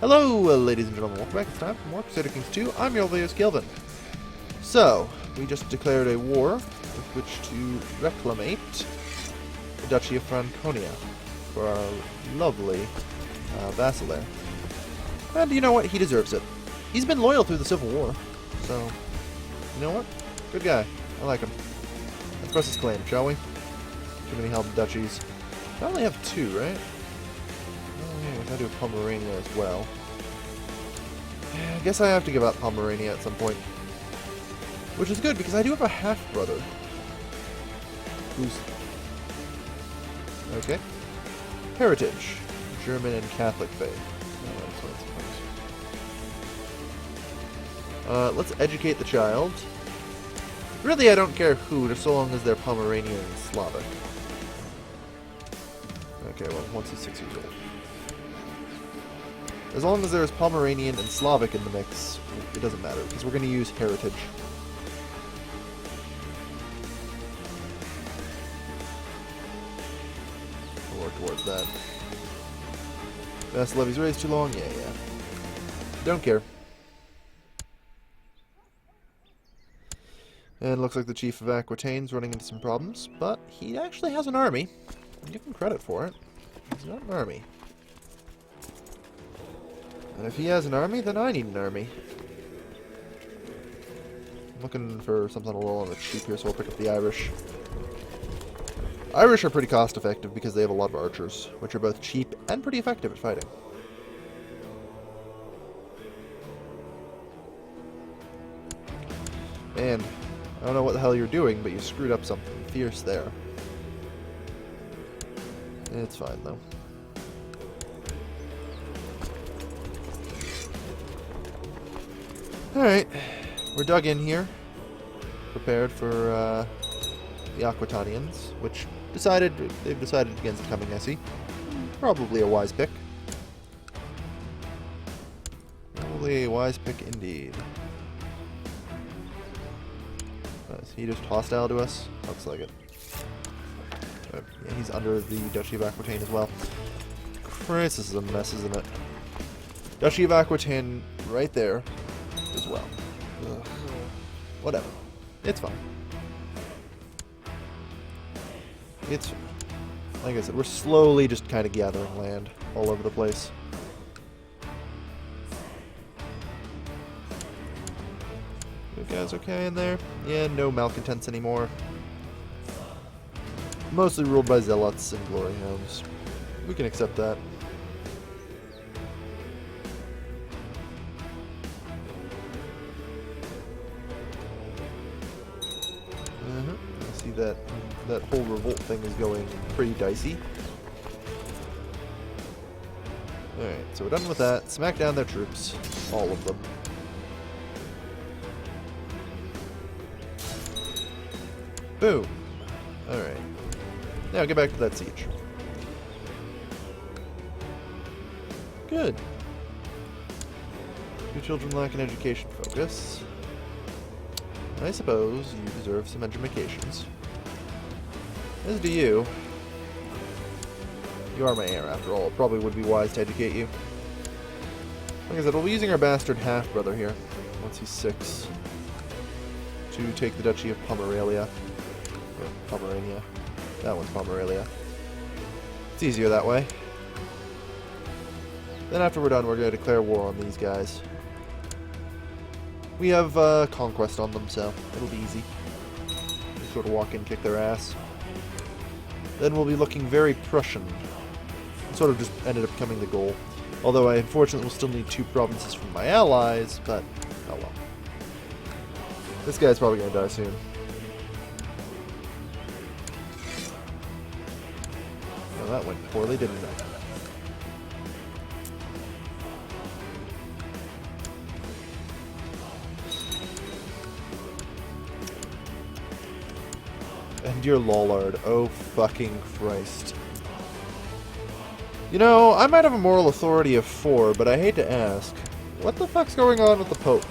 Hello, ladies and gentlemen. Welcome back. It's time for more Crusader Kings 2. I'm your old Gryphon. So, we just declared a war with which to reclamate the Duchy of Franconia for our lovely vassal there. And you know what? He deserves it. He's been loyal through the Civil War. So, you know what? Good guy. I like him. Let's press his claim, shall we? Too many held duchies. I only have two, right? I do Pomerania as well. I guess I have to give up Pomerania at some point. Which is good, because I do have a half-brother. Who's... okay. Heritage. German and Catholic faith. Let's educate the child. Really, I don't care who, just so long as they're Pomeranian and Slavic. Okay, well, once he's 6 years old. As long as there's Pomeranian and Slavic in the mix, it doesn't matter, because we're going to use heritage. We'll work towards that. Vassal levy's raised too long? Yeah. Don't care. And looks like the Chief of Aquitaine's running into some problems, but he actually has an army. I'll give him credit for it. He's got an army. And if he has an army, then I need an army. I'm looking for something a little on the cheap here, so I'll pick up the Irish. Irish are pretty cost effective because they have a lot of archers, which are both cheap and pretty effective at fighting. And I don't know what the hell you're doing, but you screwed up something fierce there. It's fine, though. Alright, we're dug in here, prepared for the Aquitanians, which they've decided against coming, I see. Probably a wise pick. Probably a wise pick indeed. Is he just hostile to us? Looks like it. Yeah, he's under the Duchy of Aquitaine as well. Christ, this is a mess, isn't it? Duchy of Aquitaine right there as well. Ugh. Whatever. It's fine. It's fine. Like I said, we're slowly just kind of gathering land all over the place. You guys okay in there? Yeah, no malcontents anymore. Mostly ruled by zealots and glory hounds. We can accept that. I see that whole revolt thing is going pretty dicey. Alright, so we're done with that. Smack down their troops. All of them. Boom. Alright. Now get back to that siege. Good. Your children lack an education focus. I suppose you deserve some educations. As do you. You are my heir, after all. It probably would be wise to educate you. Like I said, we'll be using our bastard half-brother here, once he's 6, to take the Duchy of Pomerania. Or Pomerania. That one's Pomerania. It's easier that way. Then after we're done, we're going to declare war on these guys. We have conquest on them, so it'll be easy. Just sort of walk in, kick their ass. Then we'll be looking very Prussian. It sort of just ended up becoming the goal. Although I unfortunately will still need 2 provinces from my allies, but oh well. This guy's probably going to die soon. Well, that went poorly, didn't it? And you're Lollard. Oh, fucking Christ. You know, I might have a moral authority of 4, but I hate to ask. What the fuck's going on with the Pope?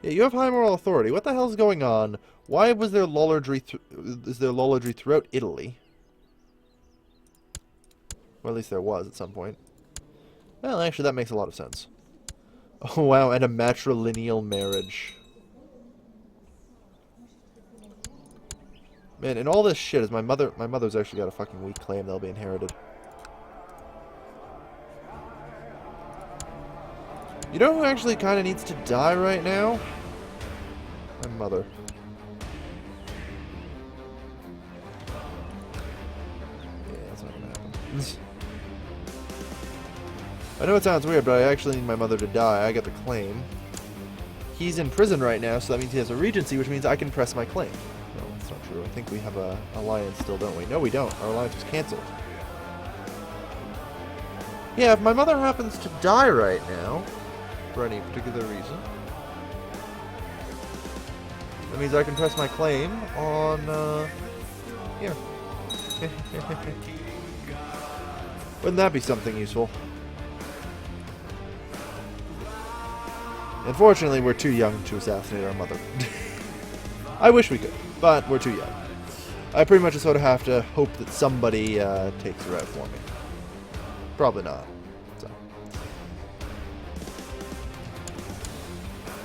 Yeah, you have high moral authority. What the hell's going on? Why was there lollardry throughout Italy? Well, at least there was at some point. Well, actually, that makes a lot of sense. Oh, wow, and a matrilineal marriage. Man, and all this shit is my mother's actually got a fucking weak claim that'll be inherited. You know who actually kind of needs to die right now? My mother. Yeah, that's not gonna happen. I know it sounds weird, but I actually need my mother to die. I get the claim. He's in prison right now, so that means he has a regency, which means I can press my claim. No, that's not true. I think we have an alliance still, don't we? No, we don't. Our alliance was cancelled. Yeah, if my mother happens to die right now, for any particular reason, that means I can press my claim on, here. Wouldn't that be something useful? Unfortunately, we're too young to assassinate our mother. I wish we could, but we're too young. I pretty much just sort of have to hope that somebody takes her out for me. Probably not. So.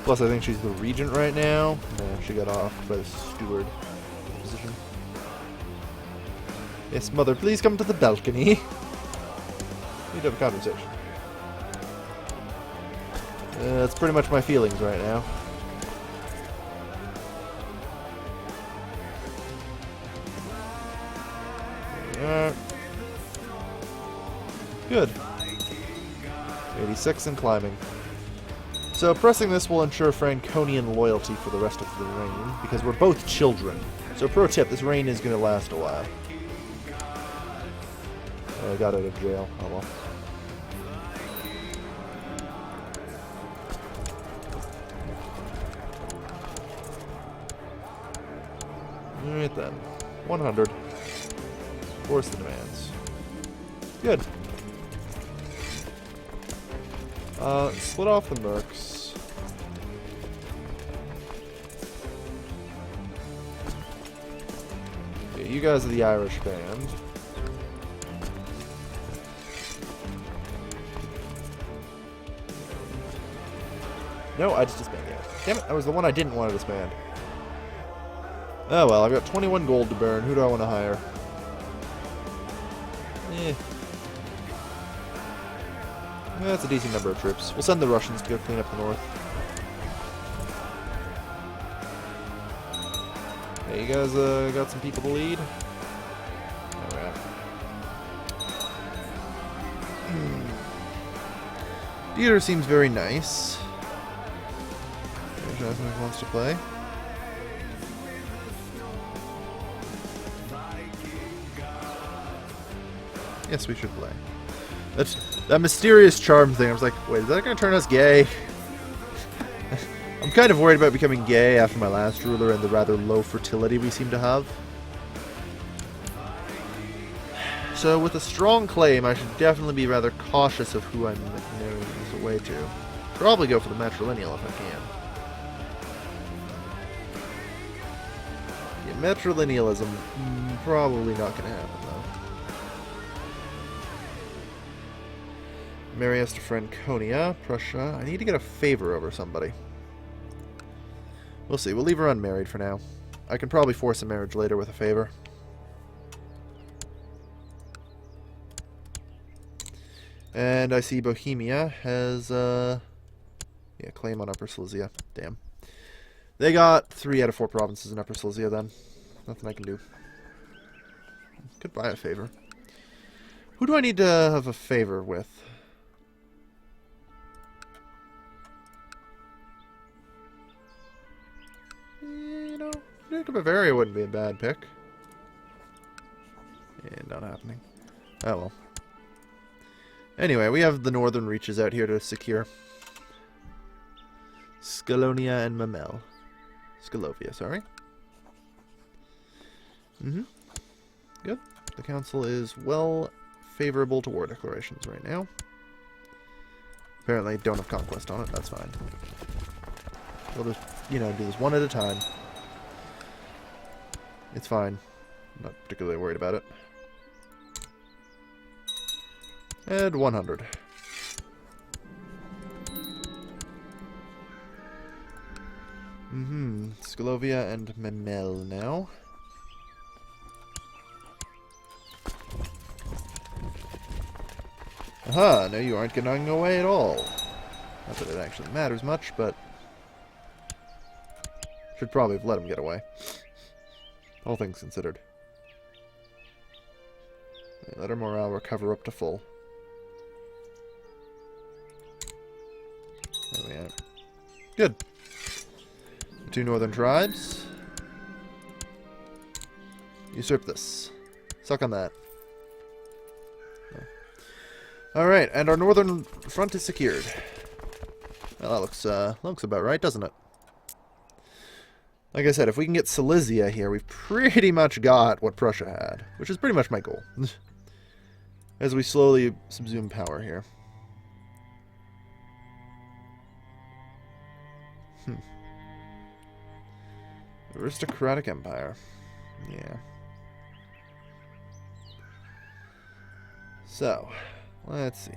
Plus, I think she's the regent right now. No, she got off by the steward position. Yes, mother, please come to the balcony. We need to have a conversation. That's pretty much my feelings right now. Good. 86 and climbing. So pressing this will ensure Franconian loyalty for the rest of the reign, because we're both children. So pro tip, this reign is going to last a while. I got out of jail. Oh well. Alright then. 100. Force the demands. Good. Split off the mercs. Okay, you guys are the Irish band. No, I just disbanded. Damn it, that was the one I didn't want to disband. Oh well, I've got 21 gold to burn. Who do I want to hire? That's a decent number of troops. We'll send the Russians to go clean up the north. Hey, you guys got some people to lead? Alright. Theater seems very nice. Jasmine wants to play. Yes, we should play. That mysterious charm thing. I was like, wait, is that going to turn us gay? I'm kind of worried about becoming gay after my last ruler and the rather low fertility we seem to have. So with a strong claim, I should definitely be rather cautious of who I'm marrying this away to. Probably go for the matrilineal if I can. Yeah, matrilinealism, probably not going to happen though. Marry us to Franconia, Prussia. I need to get a favor over somebody. We'll see. We'll leave her unmarried for now. I can probably force a marriage later with a favor. And I see Bohemia has, yeah, claim on Upper Silesia. Damn. They got 3 out of 4 provinces in Upper Silesia then. Nothing I can do. Could buy a favor. Who do I need to have a favor with? You know, Duke of Bavaria wouldn't be a bad pick. Yeah, not happening. Oh well. Anyway, we have the northern reaches out here to secure. Scalonia and Mamel. Scalovia, sorry. Good. The council is well favorable to war declarations right now. Apparently don't have conquest on it, that's fine. We'll just, you know, do this one at a time. It's fine. I'm not particularly worried about it. And 100. Sclovia and Memel now. Aha, no you aren't getting away at all. Not that it actually matters much, but... should probably have let him get away. All things considered. Let our morale recover up to full. There we are. Good. The two northern tribes. Usurp this. Suck on that. Alright, and our northern front is secured. Well, that looks about right, doesn't it? Like I said, if we can get Silesia here, we've pretty much got what Prussia had, which is pretty much my goal. As we slowly subsume power here. Aristocratic Empire. Yeah. So, let's see.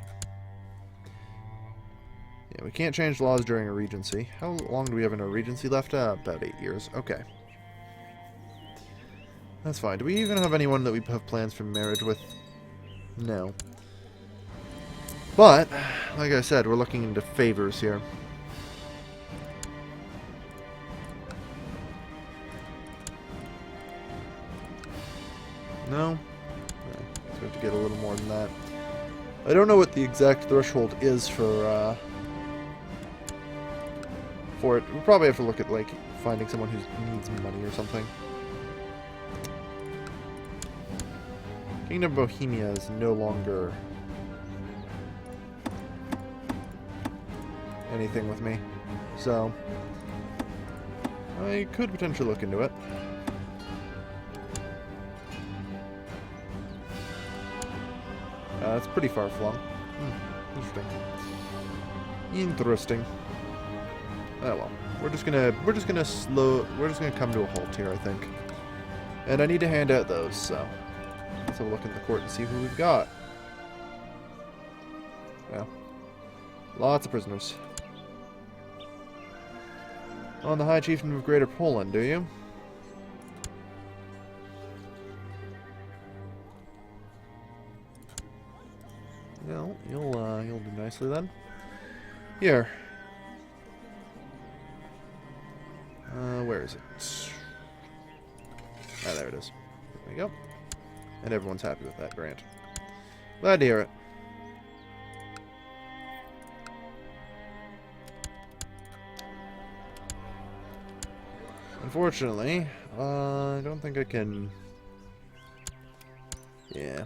Yeah, we can't change laws during a regency. How long do we have in a regency left? About 8 years. Okay. That's fine. Do we even have anyone that we have plans for marriage with? No. But, like I said, we're looking into favors here. No? So we have to get a little more than that. I don't know what the exact threshold is for it. We'll probably have to look at, like, finding someone who needs money or something. Kingdom of Bohemia is no longer anything with me, so I could potentially look into it. It's pretty far flung. Interesting. Oh well, we're just gonna come to a halt here, I think. And I need to hand out those, so let's have a look in the court and see who we've got. Well, lots of prisoners. On the High Chieftain of Greater Poland, do you? Well, you'll do nicely then. Here. Where is it? Ah, there it is. There we go. And everyone's happy with that grant. Glad to hear it. Unfortunately, I don't think I can... Yeah.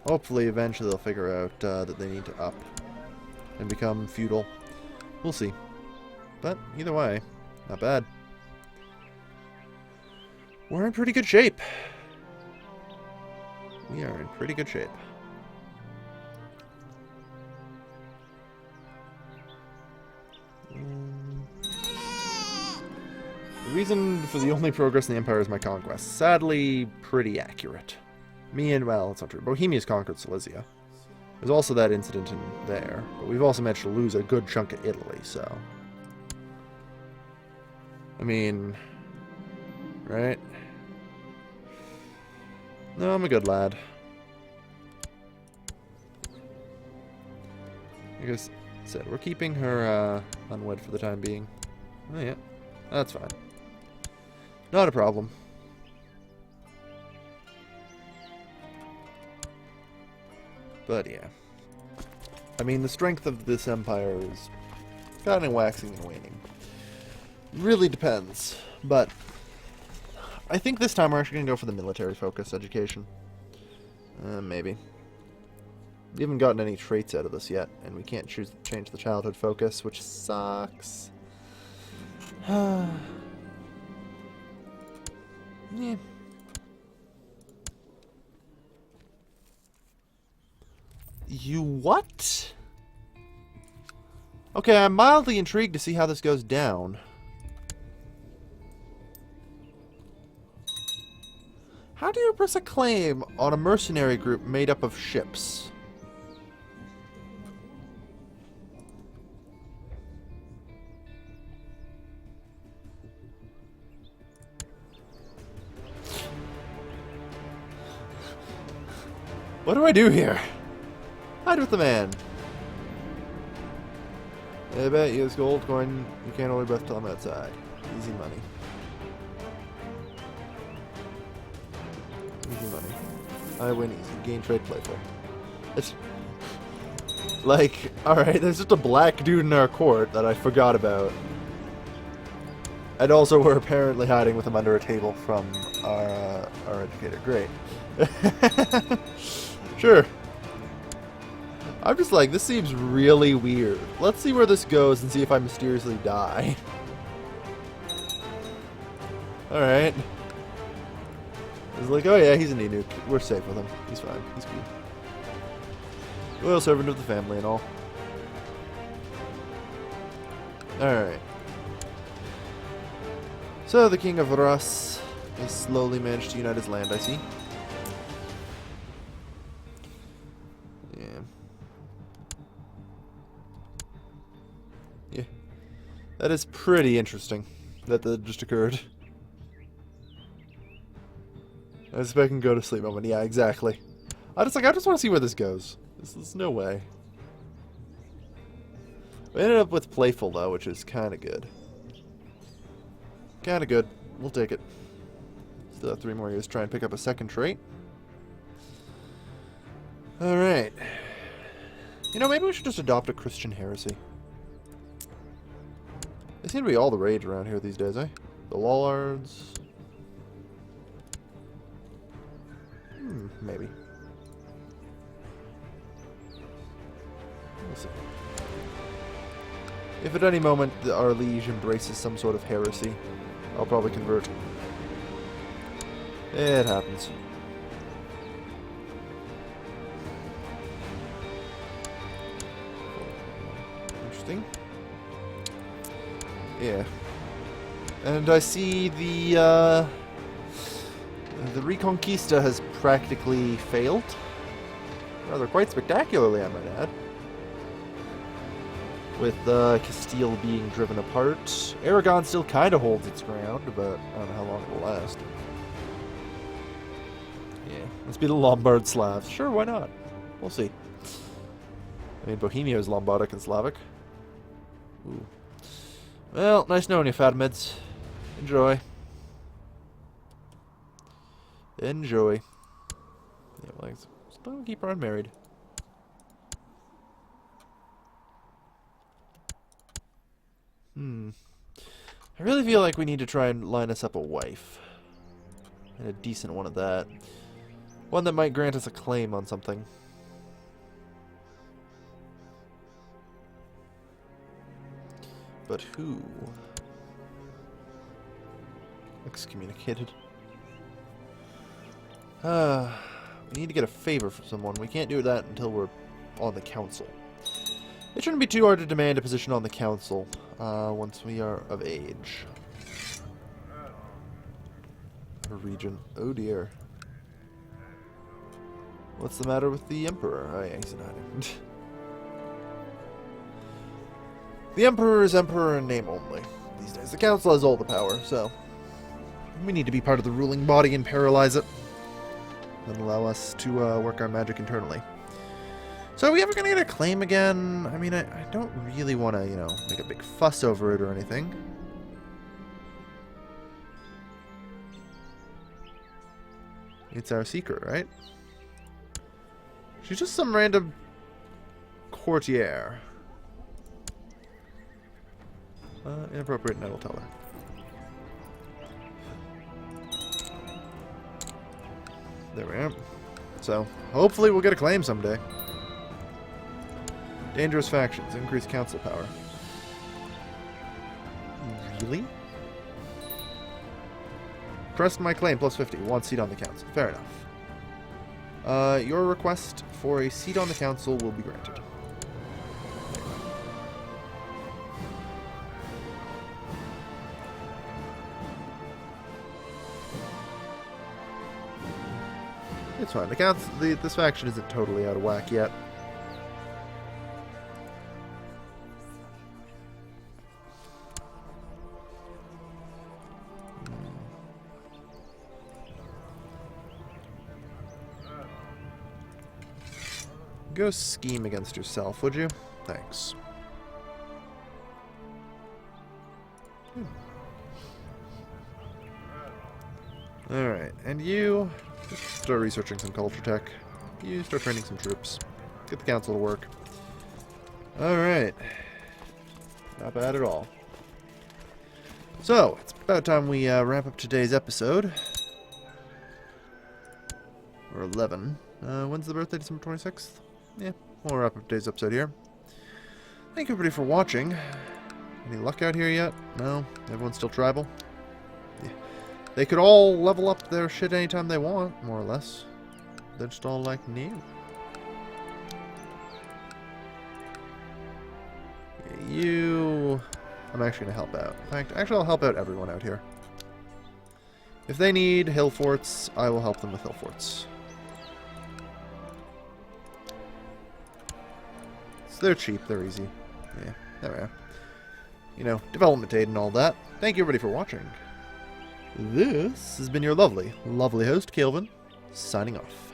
Hopefully, eventually they'll figure out that they need to up and become feudal. We'll see. But, either way, not bad. We're in pretty good shape. We are in pretty good shape. The reason for the only progress in the Empire is my conquest. Sadly, pretty accurate. Well, it's not true. Bohemia's conquered Silesia. There's also that incident in there. But we've also managed to lose a good chunk of Italy, so... I mean... Right? No, I'm a good lad. Like I said, we're keeping her unwed for the time being. Oh yeah, that's fine. Not a problem. But yeah. I mean, the strength of this empire is kind of waxing and waning. Really depends. But I think this time we're actually going to go for the military focus education. Maybe. We haven't gotten any traits out of this yet, and we can't change the childhood focus, which sucks. Yeah. You what? Okay, I'm mildly intrigued to see how this goes down. How do you press a claim on a mercenary group made up of ships? What do I do here? Hide with the man. I bet you this gold coin. You can't hold your breath till I'm outside. Easy money. Easy money. I win easy. Gain trade playful. It's like, alright, there's just a black dude in our court that I forgot about. And also we're apparently hiding with him under a table from our educator. Great. Sure. I'm just like, this seems really weird. Let's see where this goes and see if I mysteriously die. Alright. It's like, oh yeah, he's a Ninook. We're safe with him. He's fine. He's cool. Loyal servant of the family and all. Alright. So, the King of Rus has slowly managed to unite his land, I see. Yeah. Yeah. That is pretty interesting that just occurred. I was expecting to go to sleep moment. Yeah, exactly. I just want to see where this goes. There's no way. We ended up with playful though, which is kind of good. Kind of good. We'll take it. Still have 3 more years to try and pick up a second trait. All right. You know, maybe we should just adopt a Christian heresy. They seem to be all the rage around here these days, eh? The Lollards. Maybe. We'll see. If at any moment our liege embraces some sort of heresy, I'll probably convert. It happens. Interesting. Yeah. And I see the Reconquista has practically failed. Rather quite spectacularly, I might add. With Castile being driven apart. Aragon still kind of holds its ground, but I don't know how long it will last. Yeah, let's be the Lombard Slavs. Sure, why not? We'll see. I mean, Bohemia is Lombardic and Slavic. Ooh. Well, nice knowing you, Fatimids. Enjoy. Enjoy. Yeah, well, still keep her unmarried. I really feel like we need to try and line us up a wife. And a decent one at that. One that might grant us a claim on something. But who? Excommunicated. We need to get a favor from someone. We can't do that until we're on the council. It shouldn't be too hard to demand a position on the council once we are of age. A regent. Oh dear. What's the matter with the emperor? Oh yeah, he's not him. The emperor is emperor in name only these days. The council has all the power, so we need to be part of the ruling body and paralyze it. And allow us to work our magic internally. So are we ever going to get a claim again? I mean, I don't really want to, you know, make a big fuss over it or anything. It's our secret, right? She's just some random courtier. Inappropriate, and I will tell her. There we are. So, hopefully we'll get a claim someday. Dangerous factions. Increase council power. Really? Press my claim, plus 50. 1 seat on the council. Fair enough. Your request for a seat on the council will be granted. It's fine. This faction isn't totally out of whack yet. Go scheme against yourself, would you? Thanks. Alright, and you just start researching some culture tech. You start training some troops. Get the council to work. Alright. Not bad at all. So, it's about time we wrap up today's episode. Or 11. When's the birthday? December 26th? Yeah, we'll wrap up today's episode here. Thank you everybody for watching. Any luck out here yet? No? Everyone's still tribal? Yeah. They could all level up their shit anytime they want, more or less. They're just all like new. Yeah, you... I'm actually going to help out. In fact, actually I'll help out everyone out here. If they need hill forts, I will help them with hill forts. So they're cheap, they're easy. Yeah, there we are. You know, development aid and all that. Thank you everybody for watching. This has been your lovely, lovely host, Kelvin, signing off.